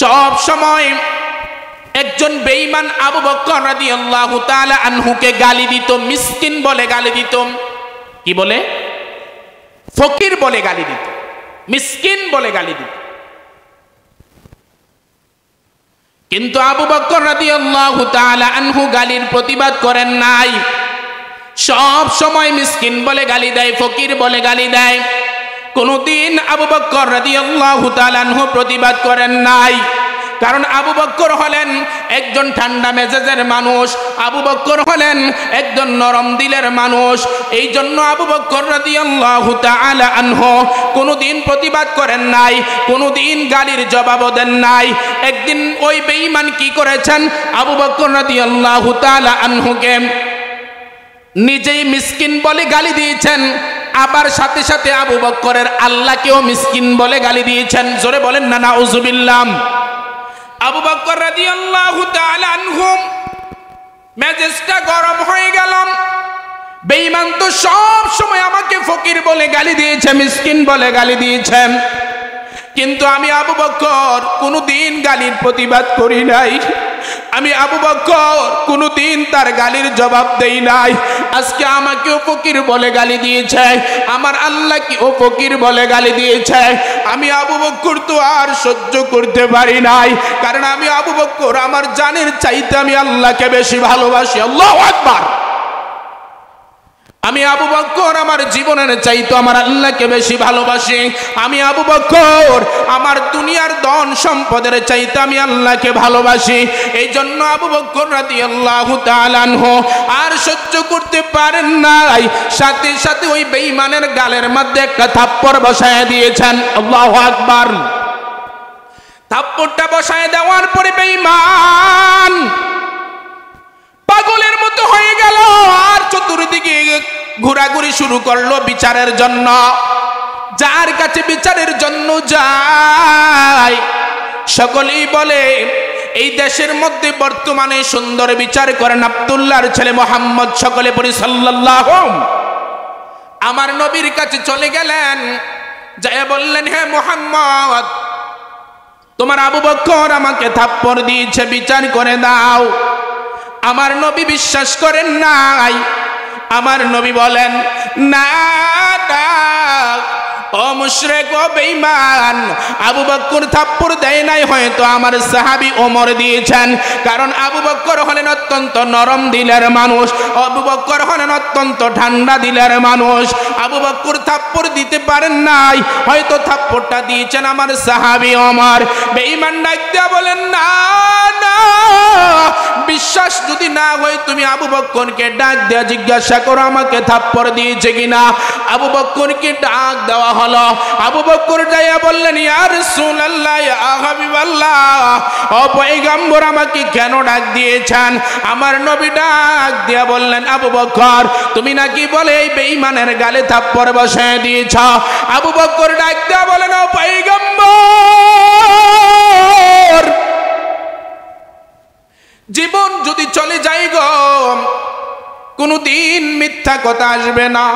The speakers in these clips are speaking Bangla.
সব সময় একজন বেঈমান আবু বকর রাদিয়াল্লাহু তাআলা আনহুকে গালি দিত, মিসকিন বলে গালি দিত। কি বলে? ফকির বলে গালি দিত, মিসকিন বলে গালি দিত। কিন্তু আবু বকর রাদিয়াল্লাহু তাআলা আনহু গালির প্রতিবাদ করেন নাই। সব সময় মিসকিন বলে গালি দেয়, ফকির বলে গালি দেয়। কোনদিন আবু বকর রাদিয়াল্লাহু তাআলা আনহু প্রতিবাদ করেন নাই। কারণ আবু বকর হলেন একজন ঠান্ডা মেজাজের মানুষ, আবু বকর হলেন একজন নরম দিলের মানুষ। এই জন্য আবু বকর রাদিয়াল্লাহু তাআলা আনহু কোনদিন প্রতিবাদ করেন নাই, কোনদিন গালির জবাব দেন নাই। একদিন ওই বেঈমান কি করেছেন? আবু বকর রাদিয়াল্লাহু তাআলা আনহুকে নিজেই মিসকিন বলে গালি দিয়েছেন, আবার সাথে সাথে আবু বকরের আল্লাহকেও মিসকিন বলে গালি দিয়েছেন। জোরে বলেন না নাউজুবিল্লাহ। আবু বকর রাদিয়াল্লাহু তাআলা আনহু মেজাজটা গরম হয়ে গেল। বেঈমান তো সব সময় আমাকে ফকির বলে গালি দিয়েছে, মিসকিন বলে গালি দিয়েছে, কিন্তু আমি আবু বকর কোনদিন গালির প্রতিবাদ করি নাই। আমি আবু বকর কোনদিন তার গালির জবাব দেই নাই। আজকে আমাকেও ফকির বলে গালি দিয়েছে, আমার আল্লাহকেও ফকির বলে গালি দিয়েছে। আমি আবু বকর তো আর সহ্য করতে পারি নাই, কারণ আমি আবু বকর আমার জানের চাইতে আমি আল্লাহকে বেশি ভালোবাসি। আল্লাহু আকবার। আমি আবু বকর আমার জীবনের চাইতে আমার আল্লাহকে বেশি ভালোবাসি। আমি আবু বকর আমার দুনিয়ার ধন সম্পদের চাইতে আমি আল্লাহকে ভালোবাসি। এই জন্য আবু বকর রাদিয়াল্লাহু তাআলা আনহু আর সহ্য করতে পারেন নাই, সাথে সাথে ওই বেঈমানের গালের মধ্যে একটা থাপ্পড় বসায় দিয়েছেন। আল্লাহু আকবার। থাপ্পড়টা বসায় দেওয়ার পরে বেঈমান পাগলের মতো হয়ে গেল, আর চতুর্দিকে ঘোরাঘুরি শুরু করলো বিচারের জন্য। যার কাছে বিচারের জন্য যায় সকলেই বলে এই দেশের মধ্যে বর্তমানে সুন্দর বিচার করেন আব্দুল্লাহর ছেলে মুহাম্মদ। সকলে পড়ি সাল্লাল্লাহু। আমার নবীর কাছে চলে গেলেন, যায় বললেন, হে মুহাম্মদ, তোমার আবু বকর আমাকে থাপ্পড় দিয়েছে, বিচার করে দাও। আমার নবী বিশ্বাস করেন নাই। আমার নবী বলেন, না না, ও মুশরিক, ও বেঈমান, আবু বকর থাপ্পড় দেয় নাই, হয়তো আমার সাহাবী ওমর দিয়েছেন। কারণ আবু বকর হলেন অত্যন্ত নরম দিলের মানুষ, আবু বকর হলেন অত্যন্ত ঠান্ডা দিলের মানুষ। আবু বকর থাপ্পড় দিতে পারেন নাই, হয়তো থাপ্পড়টা দিয়েছেন আমার সাহাবী ওমর। বেঈমান ডাক দিয়া বলেন, না না, বিশ্বাস যদি না হয় তুমি আবু বকরকে ডাক দেয়া জিজ্ঞাসা করো আমাকে থাপ্পড় দিয়েছে কিনা। আবু বকরকে ডাক দেওয়া হলো। আবু বকর যাইয়া বললেন, ইয়া রাসূলুল্লাহ, ইয়া হাবিবাল্লাহ, ও পয়গম্বর, আমাকে কেন ডাক দিয়েছেন? আমার নবী ডাক দিয়া বললেন, আবু বকর, তুমি নাকি বলে এই বেঈমানের গালে থাপ্পড় বসায় দিয়েছ। আবু বকর ডাক দিয়া বলেন, ও পয়গম্বর, জীবন যদি চলে যায় গো, কোনদিন মিথ্যা কথা আসবে না।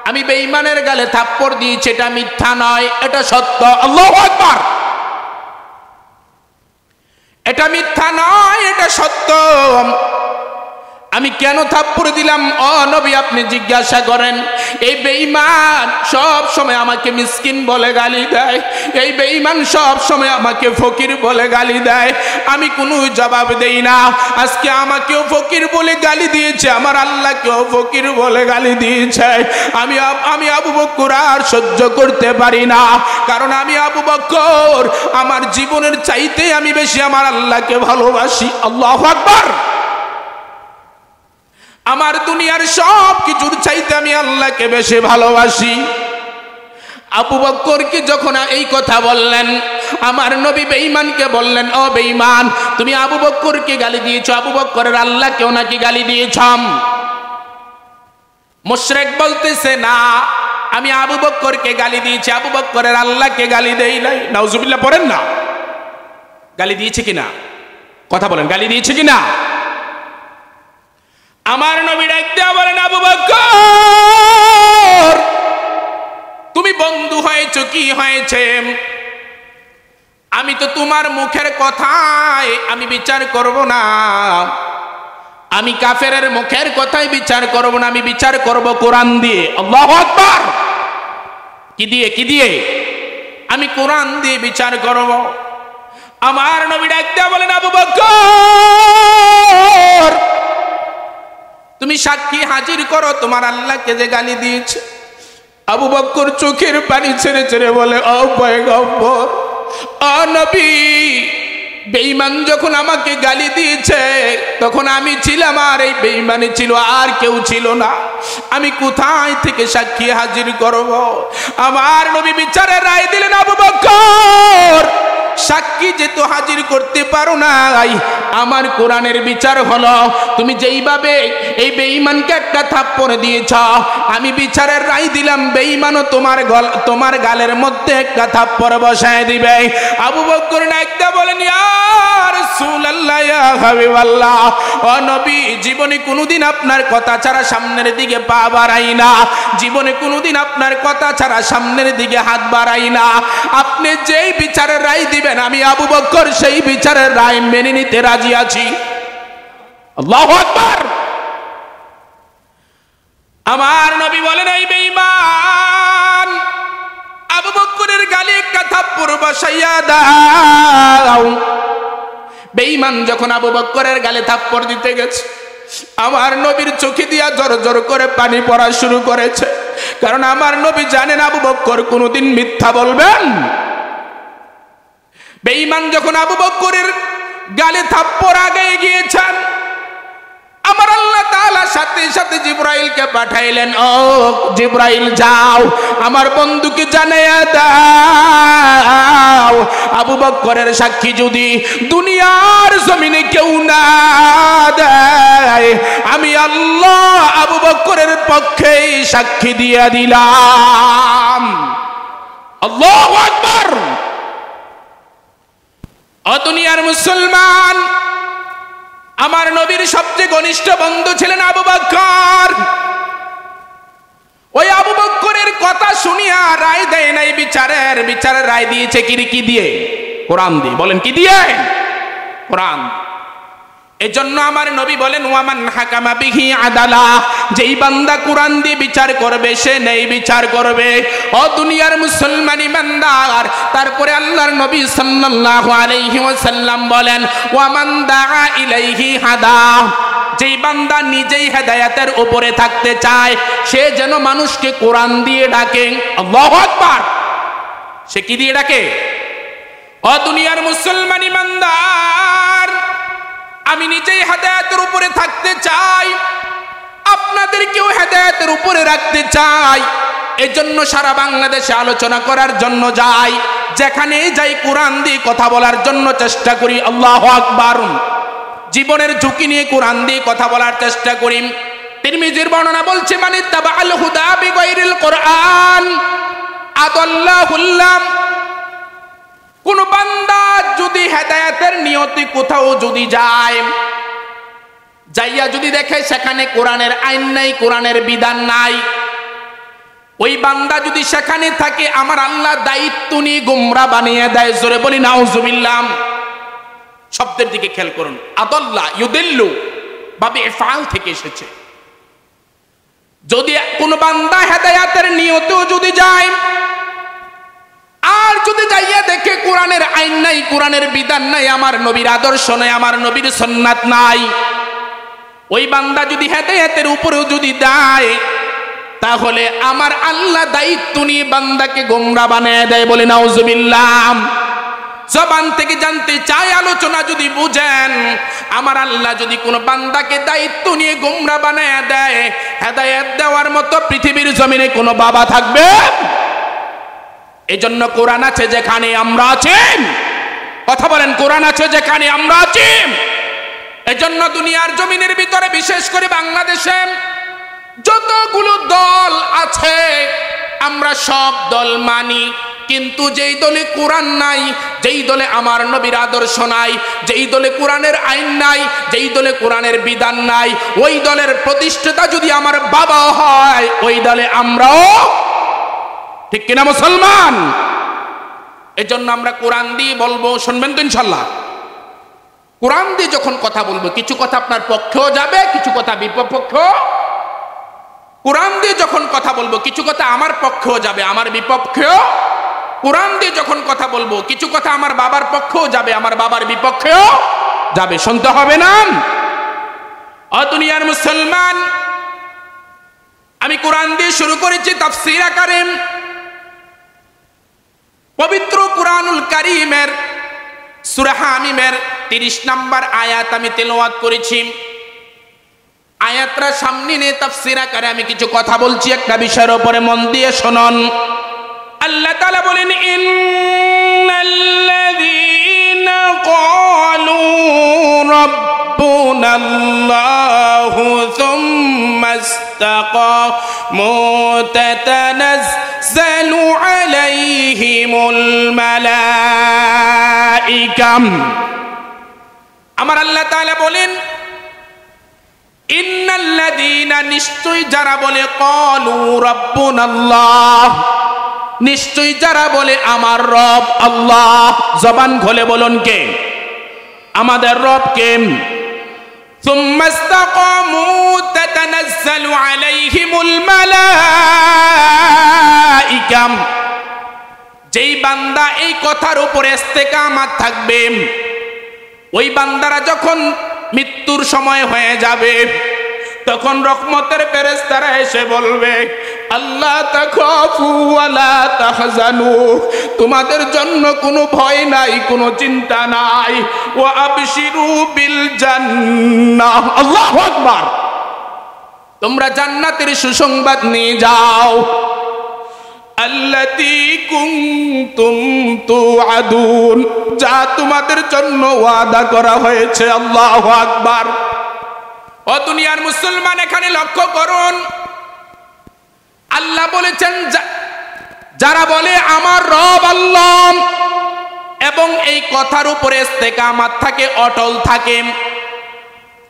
আমি বেঈমানের গালে থাপ্পড় দিয়েছি, এটা মিথ্যা নয়, এটা সত্য। আল্লাহু আকবার। এটা মিথ্যা নয়, এটা সত্য। আমি কেন থাপ্পড় দিলাম ও নবী আপনি জিজ্ঞাসা করেন। এই বেঈমান সব সময় আমাকে মিসকিন বলে গালি দেয়, এই বেঈমান সব সময় আমাকে ফকির বলে গালি দেয়, আমি কোনো জবাব দেই না। আজকে আমাকেও ফকির বলে গালি দিয়েছে, আমার আল্লাহকেও ফকির বলে গালি দিয়েছে। আমি আবু বকর আর সহ্য করতে পারি না, কারণ আমি আবু বকর আমার জীবনের চাইতে আমি বেশি আমার আল্লাহকে ভালোবাসি। আল্লাহু আকবার। আমার দুনিয়ার সব কিছুর চাইতে আমি আল্লাহকে বেশি ভালোবাসি। আবু বকরকে যখন এই কথা বললেন, আমার নবী বেঈমানকে বললেন, ও বেঈমান, তুমি আবু বকরকে গালি দিয়েছো, আবু বকরের আল্লাহকেও নাকি গালি দিয়েছ? মুশরিক বলতেছে, না, আমি আবু বকরকে গালি দিয়েছি, আবু বকরের আল্লাহকে গালি দেই নাই। নাউজুবিল্লাহ পড়েন না। গালি দিয়েছে কিনা কথা বলেন, গালি দিয়েছে কিনা? আমার নবী ডাক দিয়া বলেন, আবু বকর, তুমি বন্ধু হয়েছো, কি হয়েছে? আমি তো তোমার মুখের কথায় আমি বিচার করব না, আমি কাফেরের মুখের কথায় বিচার করব না, আমি বিচার করব কোরআন দিয়ে। আল্লাহু আকবার। কি দিয়ে? কি দিয়ে? আমি কোরআন দিয়ে বিচার করব। আমার নবী ডাক দিয়া বলেন, আবু বকর তুমি সাক্ষী হাজির করো তোমার আল্লাহকে যে গালি দিয়েছে। আবু বকর চোখের পানি ছেড়ে ছেড়ে বলে, ও পয়গম্বর, ও নবী, বেঈমান যখন আমাকে গালি দিয়েছে তখন আমি ছিলাম আর এই বেঈমানি ছিল, আর কেউ ছিল না। আমি কোথায় থেকে সাক্ষী হাজির করব? আমার নবী বিচারের রায় দিলেন, আবু বকর সাক্ষী যেহেতু হাজির করতে পারো নাই, আমার কোরআনের বিচার হলো তুমি যেইভাবে এই বেঈমানকে একটা থাপ্পড় দিয়েছ, আমি বিচারের রায় দিলাম বেঈমানও তোমার গালের মধ্যে একটা থাপ্পড় বসায় দিবে। আবু বকর একটা বলেন, ইয়া রাসূলুল্লাহ, ইয়া হাবিবাল্লাহ, ও নবী, জীবনে কোনোদিন আপনার কথা ছাড়া সামনের দিকে পা বাড়াই না, জীবনে কোনোদিন আপনার কথা ছাড়া সামনের দিকে হাত বাড়াই না। আপনি যেই বিচারের রায় দিবেন আমি আবু বকর সেই বিচারের রায় মেনে নিতে রাজি আছি। আল্লাহু আকবার। আমার নবী বলেন, এই বেঈমান আবু বকরের গালে একটা থাপ্পড় বসাইয়া দাও। বেঈমান যখন আবু বকরের গালে থাপ্পড় দিতে গেছে, আমার নবীর চোখে দিয়া জোর জোর করে পানি পড়া শুরু করেছে, কারণ আমার নবী জানেন আবু বকর কোনোদিন মিথ্যা বলবেন। বেঈমান যখন আবু বকরের গালে থাপ্পড় আগে গিয়েছেন, আমার আল্লাহ তাআলা সাথে সাথে জিবরাইলকে পাঠাইলেন, ও জিবরাইল যাও আমার বন্ধুকে জানাইয়া দাও, আবু বকরের সাক্ষী যদি দুনিয়ার জমিনে কেউ না দেয়, আমি আল্লাহ আবু বকরের পক্ষেই সাক্ষী দিয়া দিলাম। আল্লাহু আকবার। ও দুনিয়ার মুসলমান, আমার নবীর সবচেয়ে ঘনিষ্ঠ বন্ধু ছিলেন আবু বকর। ওই আবু বকরের কথা শুনিয়া রায় দেয় নাই বিচারের রায় দিয়েছে কি দিয়ে? কোরআন দিয়ে। বলেন কি দিয়ে? কোরআন। এজন্য আমার নবী বলেন, ওয়ামান হাকামা বিহি আদালা, যেই বান্দা কোরআন দিয়ে বিচার করবে সে নেই বিচার করবে। ও দুনিয়ার মুসলমান ইমানদার, তারপরে আল্লাহর নবী সাল্লাল্লাহু আলাইহি ওয়াসাল্লাম বলেন, ওয়ামান দাআ ইলাইহি হাদা, যেই বান্দা নিজেই হেদায়েতের উপরে থাকতে চায় সে যেন মানুষকে কোরআন দিয়ে ডাকে। আল্লাহু আকবার। সে কি দিয়ে ডাকে? ও দুনিয়ার মুসলমান ইমানদার, আমি নিজেই হেদায়েতের উপরে থাকতে চাই, আপনাদেরকেও হেদায়েতের উপরে রাখতে চাই। এজন্য সারা বাংলাদেশে আলোচনা করার জন্য যাই, যেখানে যাই কোরআন দিয়ে কথা বলার জন্য চেষ্টা করি। আল্লাহু আকবার। জীবনের ঝুঁকি নিয়ে কোরআন দিয়ে কথা বলার চেষ্টা করি। তিরমিজির বর্ণনা বলছে, মানে তাবাআল হুদা বিগাইরিল কোরআন আদাল্লাহুল্লাহ। কোন বান্দা যদি হেদায়েতের নিয়তে কোথাও যদি যায়, যাইয়া যদি দেখে সেখানে কোরআনের আইন নাই, কোরআনের বিধান নাই, ওই বান্দা যদি সেখানে থাকে আমার আল্লাহ দায়িত্ব নিয়ে গোমরা বানিয়ে দেয়। জোরে বলি নাউজুবিল্লাহ। শব্দের দিকে খেয়াল করুন। আদাল্লা ইউদিল্লু বাবে ইফআল থেকে এসেছে। যদি কোন বান্দা হেদায়েতের নিয়তেও যদি যায় আর যদি যাইয়া দেখে কোরআনের আইন নাই, কোরআনের বিধান নাই, আমার নবীর আদর্শ নাই, আমার নবীর সুন্নাত নাই, ওই বান্দা যদি হেদায়েতের উপরেও যদি দেয়, তাহলে আমার আল্লাহ দায়িত্ব নিয়ে বান্দাকে গোমরা বানিয়ে দেয়। বলে নাউজুবিল্লাহ। জবান থেকে জানতে চাই, আলোচনা যদি বুঝেন, আমার আল্লাহ যদি কোন বান্দাকে দায়িত্ব নিয়ে গোমরা বানিয়ে দেয়, হেদায়েত দেওয়ার মতো পৃথিবীর জমিনে কোন বাবা থাকবে? এজন্য কোরআন আছে যেখানে আমরা আছি। কথা বলেন, কোরআন আছে যেখানে আমরা আছি। এজন্য দুনিয়ার জমিনের ভিতরে বিশেষ করে বাংলাদেশে যতগুলো দল আছে আমরা সব দল মানি, কিন্তু যেই দলে কোরআন নাই, যেই দলে আমার নবীর আদর্শ নাই, যেই দলে কোরআনের আইন নাই, যেই দলে কোরআনের বিধান নাই, ওই দলের প্রতিষ্ঠাতা যদি আমার বাবা হয়, ওই দলে আমরাও, ঠিক কিনা মুসলমান? এজন্য আমরা কোরআন দিয়ে বলবো, শুনবেন তো ইনশাল্লাহ। কোরআন দিয়ে যখন কথা বলবো, কিছু কথা আপনার পক্ষেও যাবে, কিছু কথা বিপক্ষেও। কোরআন দিয়ে যখন কথা বলবো, কিছু কথা আমার পক্ষেও যাবে, আমার বিপক্ষেও। কোরআন দিয়ে যখন কথা বলবো, কিছু কথা আমার বাবার পক্ষেও যাবে, আমার বাবার বিপক্ষেও যাবে। শুনতে হবে না? ও দুনিয়ার মুসলমান, আমি কোরআন দিয়ে শুরু করেছি তাফসীর আকারে। পবিত্র কুরআনুল কারীমের সূরা হামিমের 30 নম্বর আয়াত আমি তেলাওয়াত করেছি। আয়াতটা সামনে নিয়ে তাফসীর আকারে আমি কিছু কথা বলছি, একটা বিষয়ের উপরে মন দিয়ে শুনুন। আল্লাহ তাআলা বলেন, ইন্নাল্লাযীনা ক্বালু রাব্বুনাল্লাহু সুম্মা ইসতাকামু তাতানাজ্জালু আলাইহিমুল মালাইকা। আমার আল্লাহ তাআলা বলেন, ইন্নাল্লাযীনা, নিশ্চয় যারা বলে, ক্বালু রাব্বুনাল্লাহ, নিশ্চয় যারা বলে আমার রব আল্লাহ। জবান খুলে বলুন কে? আমাদের রব কে? সুম্মা ইসতাকামু তাতানাজ্জালু আলাইহিমুল মালাইকা। যেই বান্দা এই কথার উপরে ইস্তেকামাত থাকবে, ওই বান্দারা যখন মৃত্যুর সময় হয়ে যাবে, তখন রহমতের ফেরেশতারা এসে বলবে, আল্লাহ তাখাফু ওয়ালা তাহজানু, তোমাদের জন্য কোনো ভয় নাই, কোনো চিন্তা নাই। ওয়া আবশিরু বিল জান্নাহ, আল্লাহু আকবার, তোমরা জান্নাতের সুসংবাদ নিয়ে যাও। আল্লাতী কুনতুম তুআদুন, যা তোমাদের জন্য ওয়াদা করা হয়েছে। আল্লাহু আকবার। ও দুনিয়ার মুসলমান, এখানে লক্ষ্য করুন, আল্লাহ বলেছেন যারা বলে আমার রব আল্লাহ এবং এই কথার উপরে ইস্তেকামাত থাকে, অটল থাকে,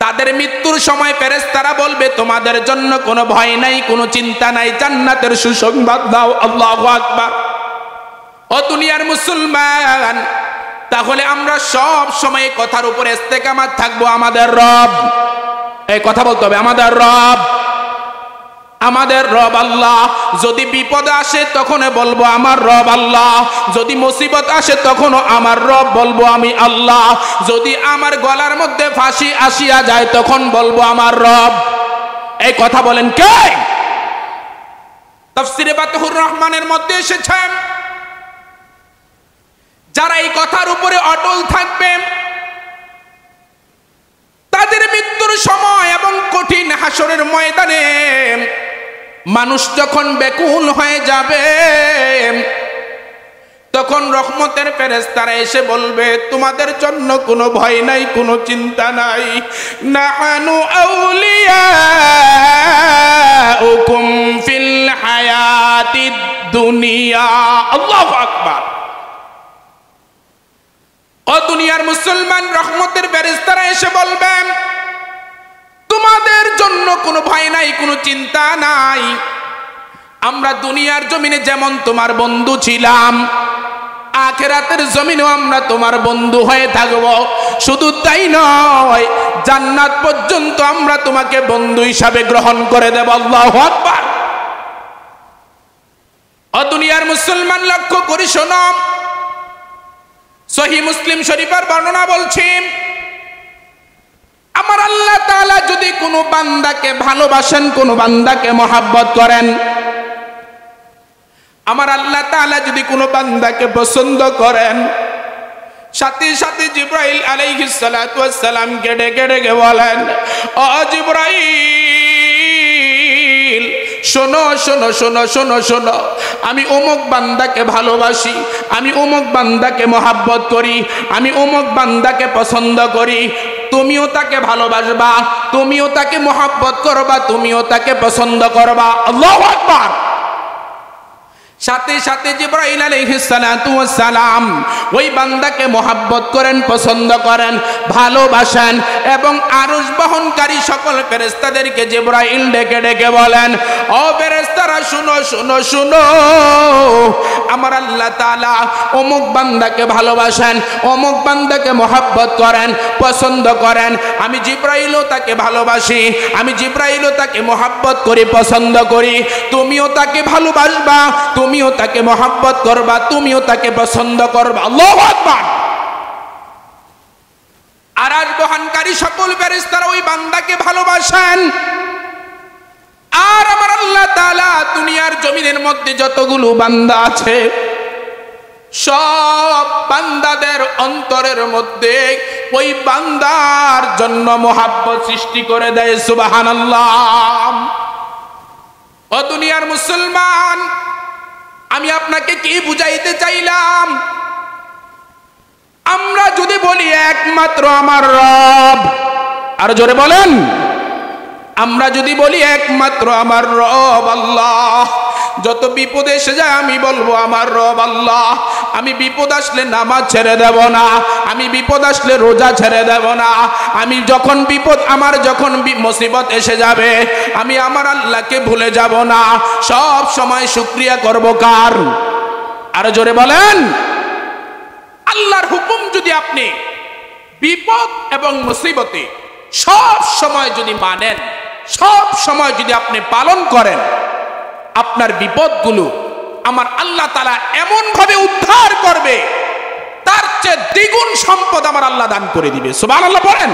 তাদের মৃত্যুর সময় ফেরেশতারা বলবে তোমাদের জন্য কোনো ভয় নাই, কোনো চিন্তা নাই, জান্নাতের সুসংবাদ দাও। আল্লাহু আকবার। ও দুনিয়ার মুসলমান, তাহলে আমরা সব সময় কথার উপরে ইস্তেকামাত থাকবো, আমাদের রব, এই কথা বলতে হবে, আমাদের রব, আমাদের রব আল্লাহ। যদি বিপদ আসে তখন বলবো আমার রব আল্লাহ, যদি মুসিবত আসে তখনও আমার রব বলবো আমি আল্লাহ, যদি আমার গলার মধ্যে ফাঁসি আসিয়া যায় তখন বলবো আমার রব। এই কথা বলেন কে? তাফসীরে ফাতহুর রহমানের মধ্যে এসেছে, যারা এই কথার উপরে অটল থাকবে, তাদের মৃত্যুর সময় এবং কঠিন হাসরের ময়দানে মানুষ যখন ব্যাকুল হয়ে যাবে, তখন রহমতের ফেরেশতারা এসে বলবে তোমাদের জন্য কোনো ভয় নাই, কোনো চিন্তা নাই। নাহানু আউলিয়াউকুম ফিল হায়াতিদ দুনিয়া। আল্লাহু আকবার। ও দুনিয়ার মুসলমান, রহমতের ফেরেশতারা এসে বলবেন তোমাদের জন্য কোনো ভয় নাই, কোনো চিন্তা নাই। আমরা দুনিয়ার জমিনে যেমন তোমার বন্ধু ছিলাম, আখিরাতের জমিনেও আমরা তোমার বন্ধু হয়ে থাকব। শুধু তাই নয়, জান্নাত পর্যন্ত আমরা তোমাকে বন্ধু হিসাবে গ্রহণ করে দেব। আল্লাহু আকবার। ও দুনিয়ার মুসলমান, লক্ষ্য করি শোনো, সহিহ মুসলিম শরীফের বর্ণনা বলছি, আমার আল্লাহ তাআলা যদি কোনো বান্দাকে ভালোবাসেন, কোনো বান্দাকে মহব্বত করেন, আমার আল্লাহ তাআলা যদি কোনো বান্দাকে পছন্দ করেন, সাথে সাথে জিবরাইল আলাইহিস সালাতু ওয়াস সালামকে ডেকে ডেকে বলেন, ও জিবরাইল, শোনো শোনো শোনো শোনো শোনো, আমি অমুক বান্দাকে ভালোবাসি, আমি অমুক বান্দাকে মহব্বত করি, আমি অমুক বান্দাকে পছন্দ করি, তুমিও তাকে ভালোবাসবা, তুমিও তাকে মহব্বত করবা, তুমিও তাকে পছন্দ করবা। আল্লাহু আকবার। সাথে সাথে জিবরাইল আলাইহিস সালাতু ওয়াস সালাম ওই বান্দাকে মহব্বত করেন, পছন্দ করেন, ভালোবাসেন এবং আরশ বহনকারী সকল ফেরেশতাদেরকে জিবরাইল ডেকে ডেকে বলেন, ও ফেরেশতারা শুনো শুনো শুনো, আমার আল্লাহ তাআলা অমুক বান্দাকে ভালোবাসেন, অমুক বান্দাকে মহব্বত করেন, পছন্দ করেন। আমি জিবরাইলও তাকে ভালোবাসি, আমি জিবরাইলও তাকে মহব্বত করি, পছন্দ করি। তুমিও তাকে ভালোবাসবা, তুমিও তাকে মহব্বত করবা, তুমিও তাকে পছন্দ করবা। আল্লাহু আকবার। আরশ বহনকারী সকল ফেরেশতারা ওই বান্দাকে ভালোবাসেন। আর আমার আল্লাহ তাআলা দুনিয়ার জমিনের মধ্যে যতগুলো বান্দা আছে সব বান্দাদের অন্তরের মধ্যে ওই বান্দার জন্য মহব্বত সৃষ্টি করে দেয়। সুবহানাল্লাহ। ও দুনিয়ার মুসলমান, আমি আপনাকে কি বুঝাইতে চাইলাম? আমরা যদি বলি একমাত্র আমার রব, আর জোরে বলেন, আমরা যদি বলি একমাত্র আমার রব আল্লাহ, যত বিপদ এসে যায় আমি বলবো আমার রব আল্লাহ। আমি বিপদ আসলে নামাজ ছেড়ে দেব না, আমি বিপদ আসলে রোজা ছেড়ে দেব না। আমি যখন বিপদ, আমার যখন মুসিবত এসে যাবে, আমি আমার আল্লাহকে ভুলে যাব না। সব সময় শুকরিয়া করব কার? আর জোরে বলেন। আল্লাহর হুকুম যদি আপনি বিপদ এবং মুসিবতে সব সময় যদি মানেন, সব সময় যদি আপনি পালন করেন, আপনার বিপদগুলো আমার আল্লাহ তাআলা এমন ভাবে উদ্ধার করবে, তার চেয়ে দ্বিগুণ সম্পদ আমার আল্লাহ দান করে দিবে। সুবহানাল্লাহ বলেন।